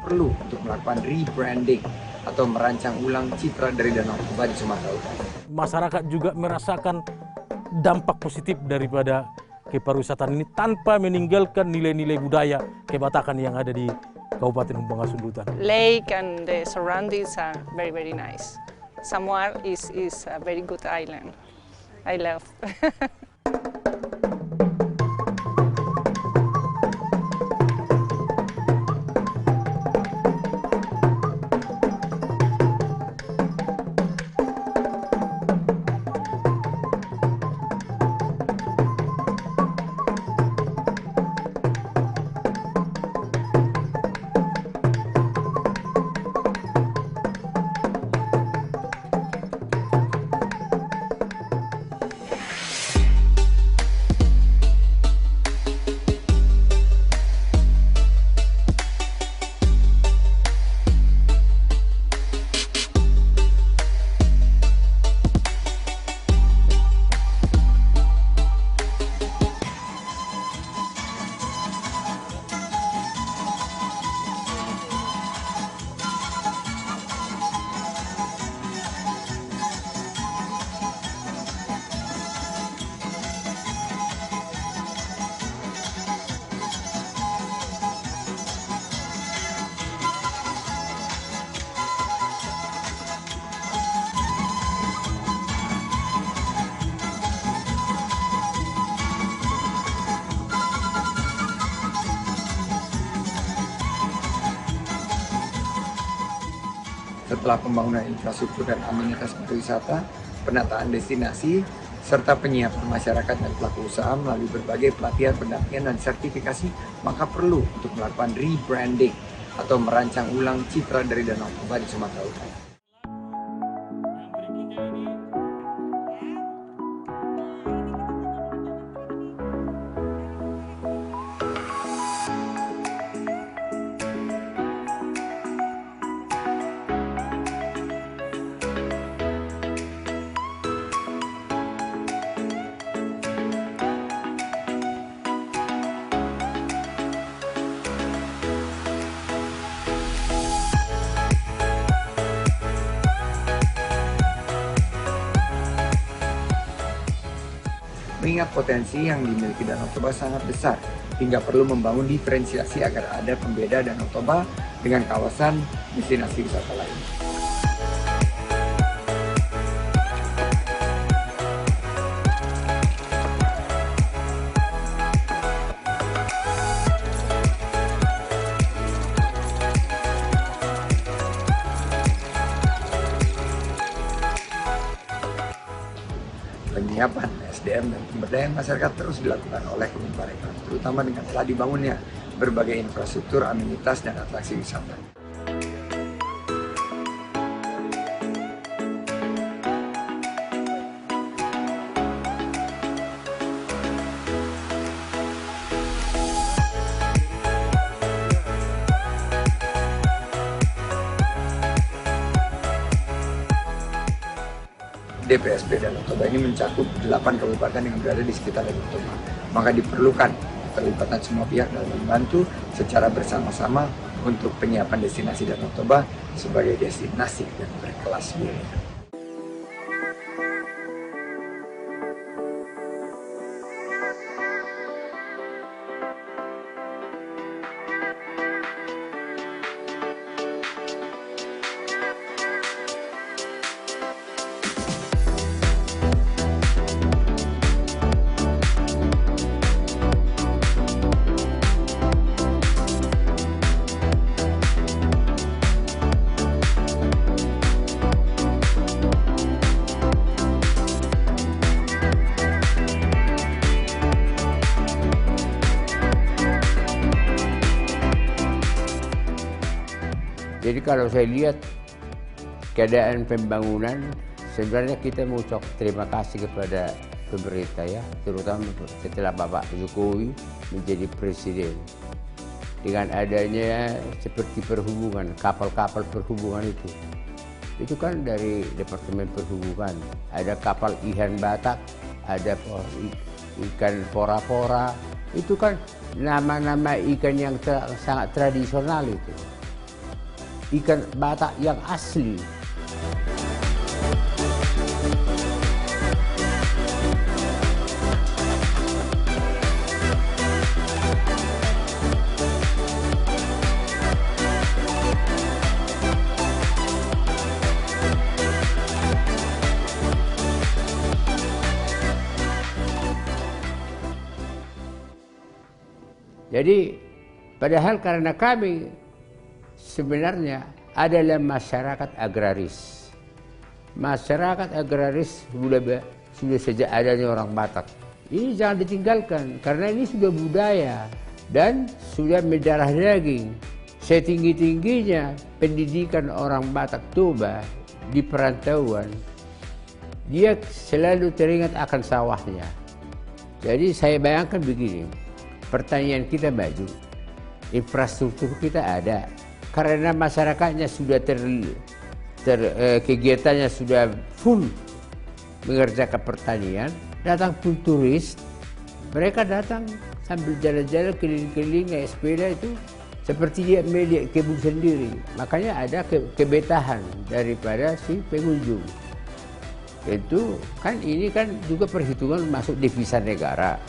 perlu untuk melakukan rebranding atau merancang ulang citra dari Danau Toba di Sumatera Utara. Masyarakat juga merasakan dampak positif daripada kepariwisataan ini tanpa meninggalkan nilai-nilai budaya kebatakan yang ada di Kabupaten Humpang Hasundutan. Lake and the surroundings are very, very nice. Samar is a very good island. I love. Setelah pembangunan infrastruktur dan amenitas pariwisata, penataan destinasi, serta penyiapan masyarakat dan pelaku usaha melalui berbagai pelatihan, pendampingan, dan sertifikasi, maka perlu untuk melakukan rebranding atau merancang ulang citra dari Danau Toba di Sumatera Utara. Mengingat potensi yang dimiliki Danau Toba sangat besar, hingga perlu membangun diferensiasi agar ada pembeda Danau Toba dengan kawasan destinasi wisata lain. Penyiapan SDM dan pemberdayaan masyarakat terus dilakukan oleh Kemenparekraf, terutama dengan telah dibangunnya berbagai infrastruktur, amenitas, dan atraksi wisata. DPSP Danau Toba ini mencakup 8 kabupaten yang berada di sekitar Danau Toba. Maka diperlukan keterlibatan semua pihak dalam membantu secara bersama-sama untuk penyiapan destinasi Danau Toba sebagai destinasi yang berkelas dunia. Jadi kalau saya lihat keadaan pembangunan, sebenarnya kita mau ucap terima kasih kepada pemerintah ya, terutama setelah Bapak Jokowi menjadi presiden. Dengan adanya seperti perhubungan, kapal-kapal perhubungan itu kan dari Departemen Perhubungan. Ada kapal ikan Batak, ada ikan pora-pora, itu kan nama-nama ikan yang sangat tradisional itu. ikan Batak yang asli. Jadi padahal karena kami sebenarnya adalah masyarakat agraris. Masyarakat agraris sudah sejak adanya orang Batak. Ini jangan ditinggalkan karena ini sudah budaya dan sudah mendarah daging. Setinggi-tingginya pendidikan orang Batak Toba di perantauan, dia selalu teringat akan sawahnya. Jadi saya bayangkan begini, pertanian kita maju, infrastruktur kita ada, karena masyarakatnya sudah kegiatannya sudah full mengerjakan pertanian, datang pun turis, mereka datang sambil jalan-jalan keliling-keliling naik sepeda itu seperti dia melihat kebun sendiri. Makanya ada kebetahan daripada si pengunjung. Itu kan ini kan juga perhitungan masuk devisa negara.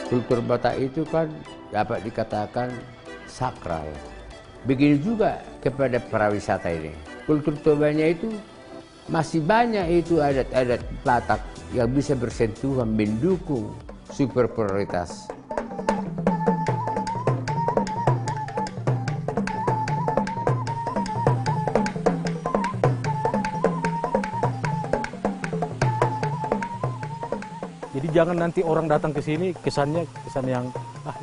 Kultur Batak itu kan dapat dikatakan sakral. Begini juga kepada pariwisata ini. Kultur Tobanya itu masih banyak itu adat-adat Batak yang bisa bersentuhan mendukung super prioritas. Jadi jangan nanti orang datang ke sini kesan yang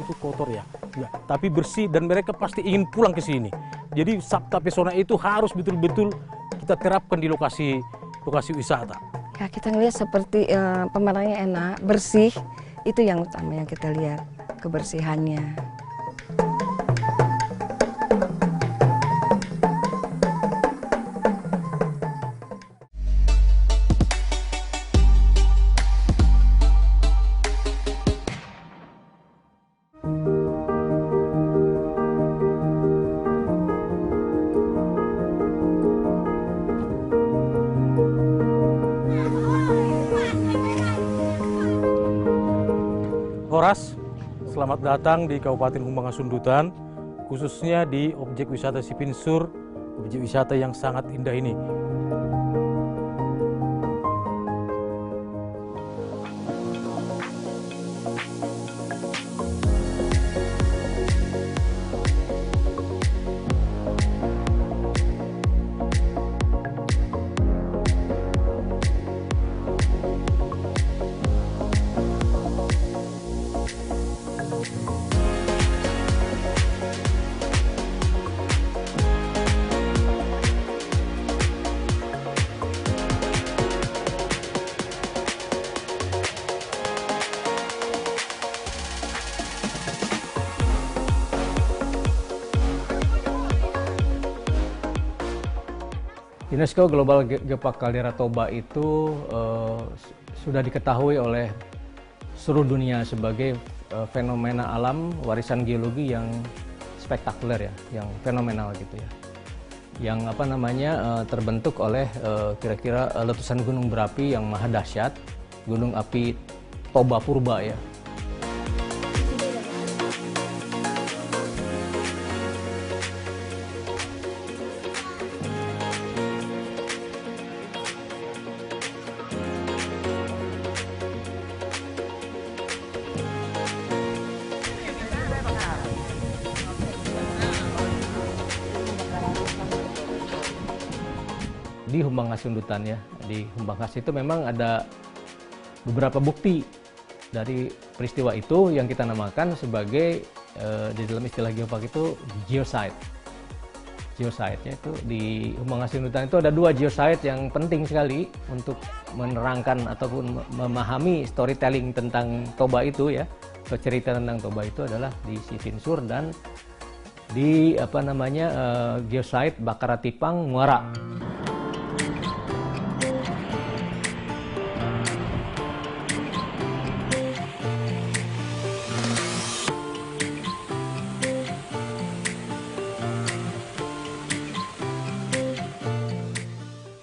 itu kotor ya. Enggak, tapi bersih dan mereka pasti ingin pulang ke sini. Jadi Sabta Pesona itu harus betul-betul kita terapkan di lokasi wisata. Ya, kita ngelihat seperti pemandangannya enak, bersih. Itu yang utama yang kita lihat, kebersihannya. Horas, selamat datang di Kabupaten Humbang Hasundutan, khususnya di objek wisata Sipinsur, objek wisata yang sangat indah ini. UNESCO Global Geopark Caldera Toba itu sudah diketahui oleh seluruh dunia sebagai fenomena alam warisan geologi yang spektakuler ya, yang fenomenal gitu ya. Yang terbentuk oleh kira-kira letusan gunung berapi yang maha dahsyat, gunung api Toba Purba ya. Di Humbang Hasundutan ya, di Humbang Has itu memang ada beberapa bukti dari peristiwa itu yang kita namakan sebagai di dalam istilah geopark itu geosite. Geosite-nya itu di Humbang Hasundutan itu ada dua geosite yang penting sekali untuk menerangkan ataupun memahami storytelling tentang Toba itu ya. Cerita tentang Toba itu adalah di Sipinsur dan di geosite Bakaratipang Muara.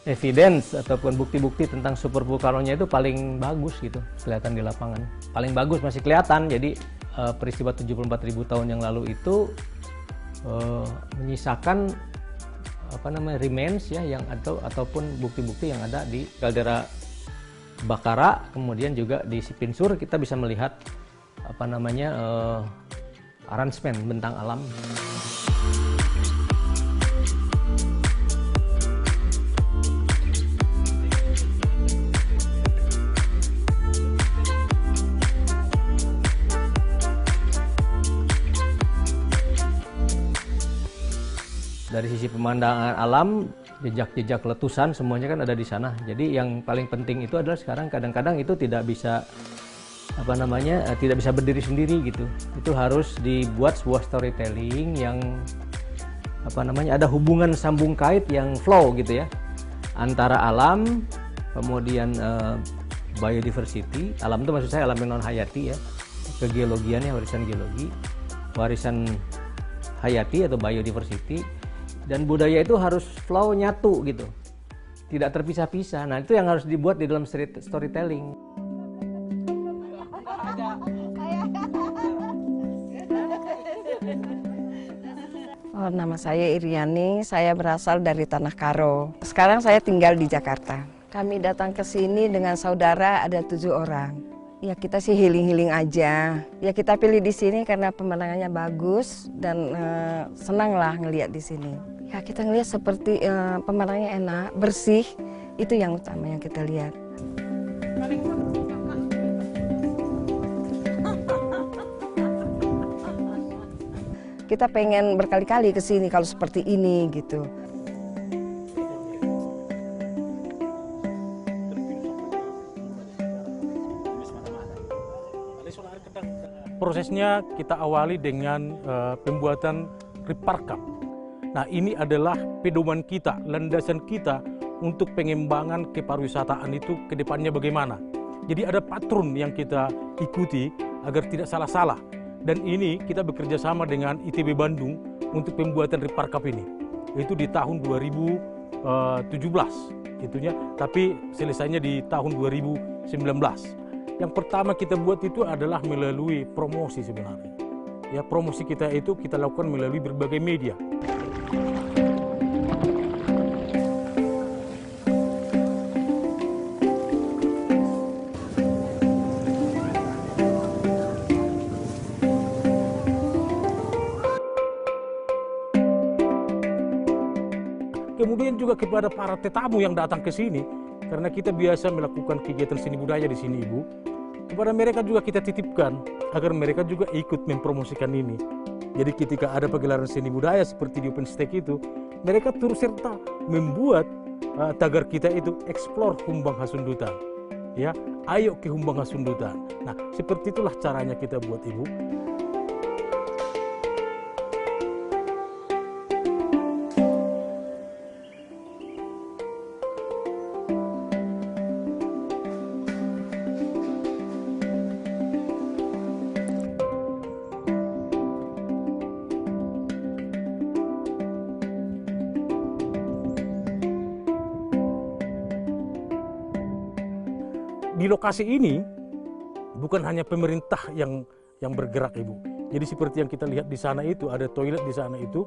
evidence ataupun bukti-bukti tentang super vulkanonya itu paling bagus gitu kelihatan di lapangan. Paling bagus masih kelihatan. Jadi peristiwa 74.000 tahun yang lalu itu menyisakan remains ya yang ataupun bukti-bukti yang ada di kaldera Bakara, kemudian juga di Sipinsur kita bisa melihat arrangement bentang alam. Dari sisi pemandangan alam, jejak-jejak letusan semuanya kan ada di sana. Jadi yang paling penting itu adalah sekarang kadang-kadang itu tidak bisa tidak bisa berdiri sendiri gitu. Itu harus dibuat sebuah storytelling yang ada hubungan sambung kait yang flow gitu ya antara alam, kemudian biodiversity. Alam itu maksud saya alam non hayati ya, kegeologiannya warisan geologi, warisan hayati atau biodiversity. Dan budaya itu harus flow nyatu gitu, tidak terpisah-pisah. Nah itu yang harus dibuat di dalam storytelling. Oh, nama saya Iriani, saya berasal dari Tanah Karo. Sekarang saya tinggal di Jakarta. Kami datang ke sini dengan saudara ada 7 orang. Ya kita sih healing-healing aja. Ya kita pilih di sini karena pemandangannya bagus dan senang lah ngelihat di sini. Ya kita ngelihat seperti pemandangannya enak, bersih. Itu yang utama yang kita lihat. Kita pengen berkali-kali ke sini kalau seperti ini gitu. Prosesnya kita awali dengan pembuatan Riparkap. Nah ini adalah pedoman kita, landasan kita untuk pengembangan kepariwisataan itu ke depannya bagaimana. Jadi ada patron yang kita ikuti agar tidak salah-salah. Dan ini kita bekerja sama dengan ITB Bandung untuk pembuatan Riparkap ini. Itu di tahun 2017 itunya, tapi selesainya di tahun 2019. Yang pertama kita buat itu adalah melalui promosi sebenarnya. Ya promosi kita itu kita lakukan melalui berbagai media. Kemudian juga kepada para tetamu yang datang ke sini, karena kita biasa melakukan kegiatan seni budaya di sini, Ibu. Kepada mereka juga kita titipkan agar mereka juga ikut mempromosikan ini. Jadi ketika ada pagelaran seni budaya seperti di OpenStack itu, mereka turut serta membuat tagar kita itu explore Humbang Hasundutan. Ya, ayo ke Humbang Hasundutan. Nah, seperti itulah caranya kita buat, Ibu. Di lokasi ini bukan hanya pemerintah yang bergerak, Ibu. Jadi seperti yang kita lihat di sana itu ada toilet di sana itu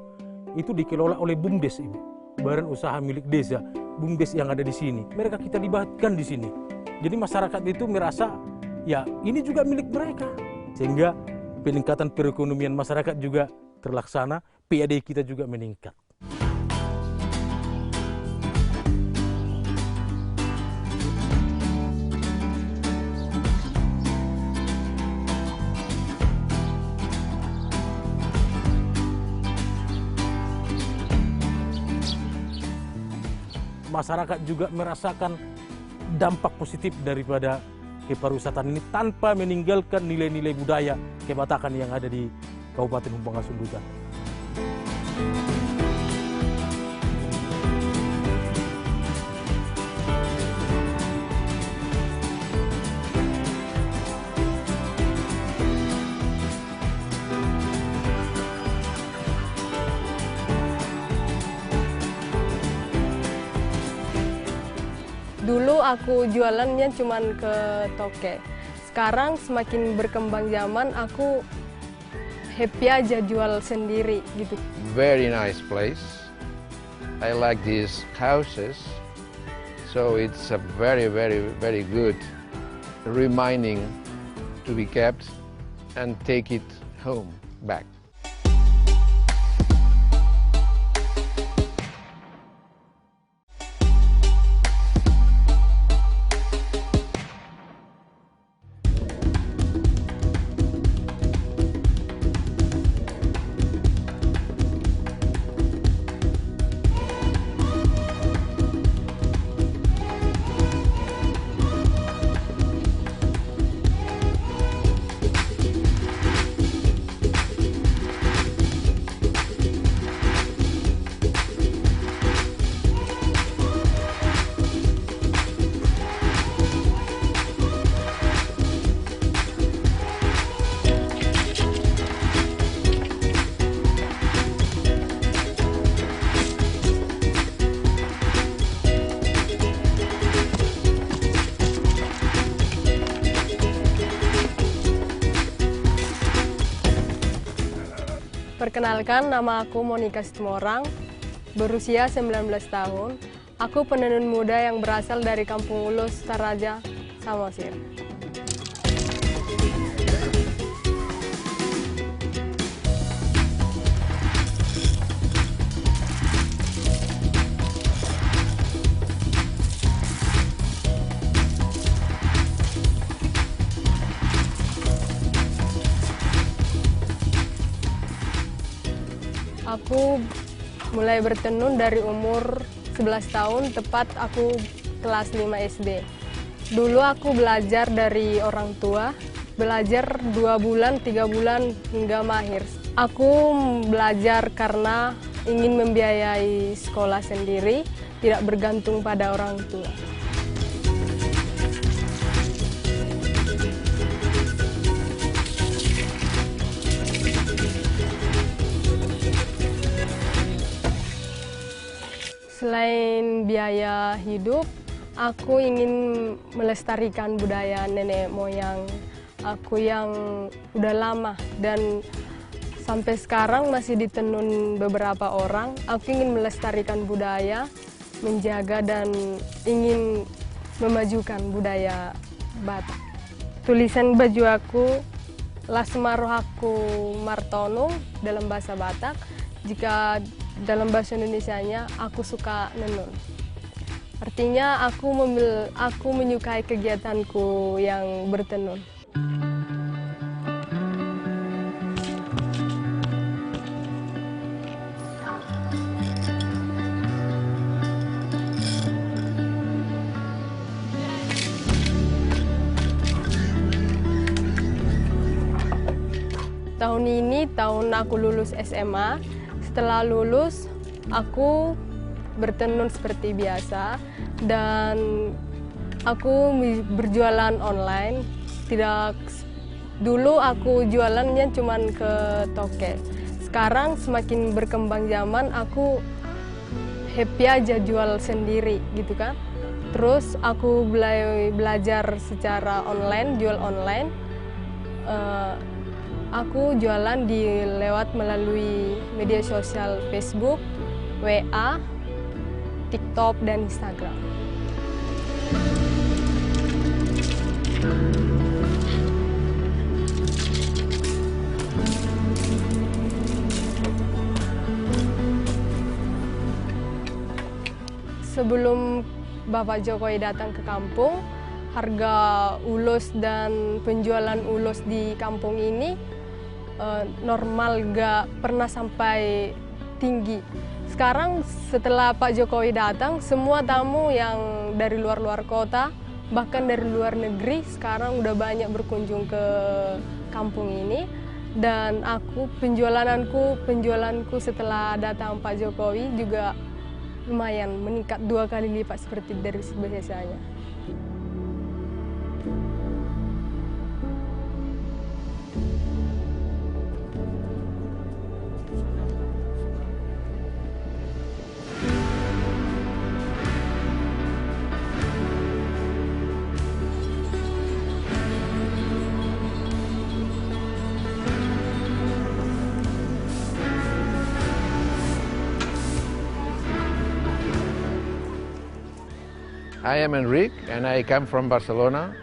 dikelola oleh BUMDes, Ibu. Badan usaha milik desa, BUMDes yang ada di sini. Mereka kita libatkan di sini. Jadi masyarakat itu merasa ya ini juga milik mereka. Sehingga peningkatan perekonomian masyarakat juga terlaksana, PAD kita juga meningkat. Masyarakat juga merasakan dampak positif daripada kepariwisataan ini tanpa meninggalkan nilai-nilai budaya kebatakan yang ada di Kabupaten Humbang Hasundutan. Dulu aku jualannya cuman ke toke. Sekarang semakin berkembang zaman, aku happy aja jual sendiri gitu. Very nice place. I like these houses. So it's a very, very, very good reminding to be kept and take it home back. Perkenalkan, nama aku Monica Situmorang, berusia 19 tahun. Aku penenun muda yang berasal dari Kampung Ulus, Taraja, Samosir. Aku mulai bertenun dari umur 11 tahun, tepat aku kelas 5 SD. Dulu aku belajar dari orang tua, belajar 2 bulan, 3 bulan hingga mahir. Aku belajar karena ingin membiayai sekolah sendiri, tidak bergantung pada orang tua. Selain biaya hidup, aku ingin melestarikan budaya nenek moyang aku yang udah lama dan sampai sekarang masih ditenun beberapa orang. Aku ingin melestarikan budaya, menjaga dan ingin memajukan budaya Batak. Tulisan baju aku, Lasmaroh aku Martono dalam bahasa Batak. Jika dalam bahasa Indonesianya, aku suka nenun. Artinya aku menyukai kegiatanku yang bertenun. Tahun ini tahun aku lulus SMA. Setelah lulus, aku bertenun seperti biasa dan aku berjualan online. Dulu aku jualannya cuman ke toke. Sekarang semakin berkembang zaman, aku happy aja jual sendiri gitu kan. Terus aku belajar secara online, jual online. Aku jualan lewat melalui media sosial Facebook, WA, TikTok, dan Instagram. Sebelum Bapak Jokowi datang ke kampung, harga ulos dan penjualan ulos di kampung ini normal, gak pernah sampai tinggi. Sekarang setelah Pak Jokowi datang, semua tamu yang dari luar-luar kota, bahkan dari luar negeri, sekarang udah banyak berkunjung ke kampung ini. Dan penjualanku setelah datang Pak Jokowi juga lumayan meningkat 2 kali lipat seperti dari biasanya. I am Enrique and I come from Barcelona.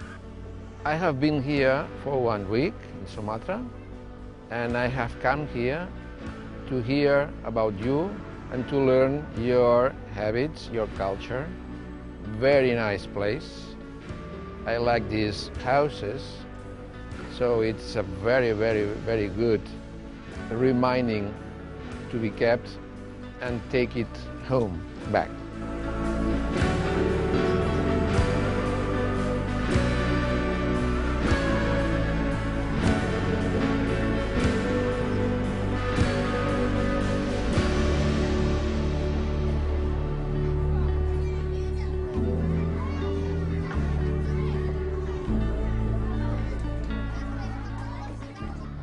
I have been here for 1 week in Sumatra and I have come here to hear about you and to learn your habits, your culture. Very nice place. I like these houses, so it's a very, very, very good reminding to be kept and take it home back.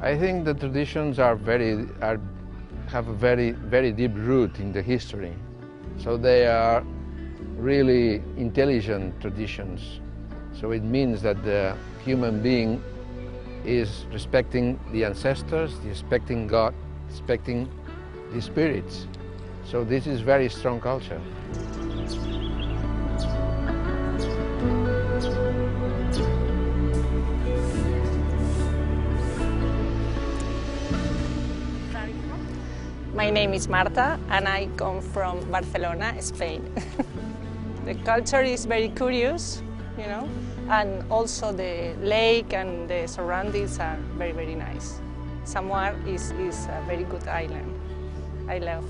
I think the traditions have a very deep root in the history. So they are really intelligent traditions. So it means that the human being is respecting the ancestors, respecting God, respecting the spirits. So this is very strong culture. My name is Marta and I come from Barcelona, Spain. The culture is very curious, you know, and also the lake and the surroundings are very, very nice. Samar is a very good island. I love.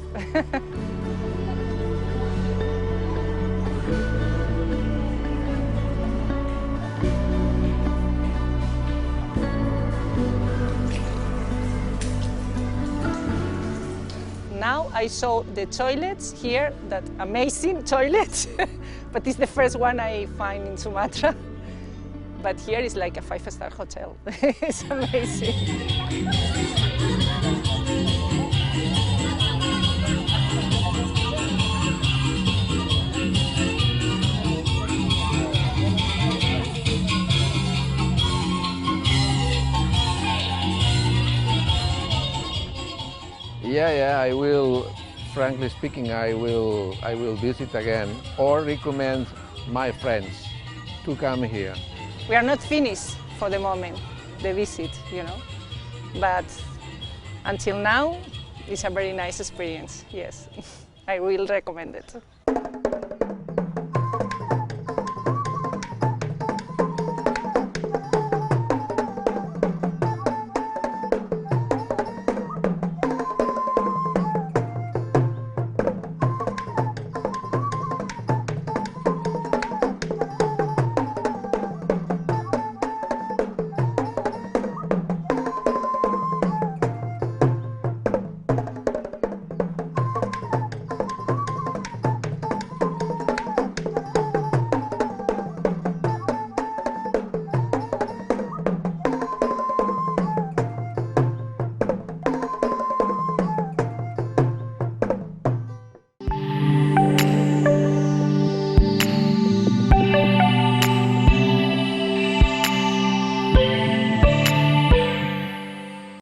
Now I saw the toilets here, that amazing toilets, but it's the first one I find in Sumatra. But here is like a 5-star hotel. It's amazing. Yeah, I will, frankly speaking, I will visit again or recommend my friends to come here. We are not finished for the moment, the visit, you know, but until now, it's a very nice experience, yes. I will recommend it.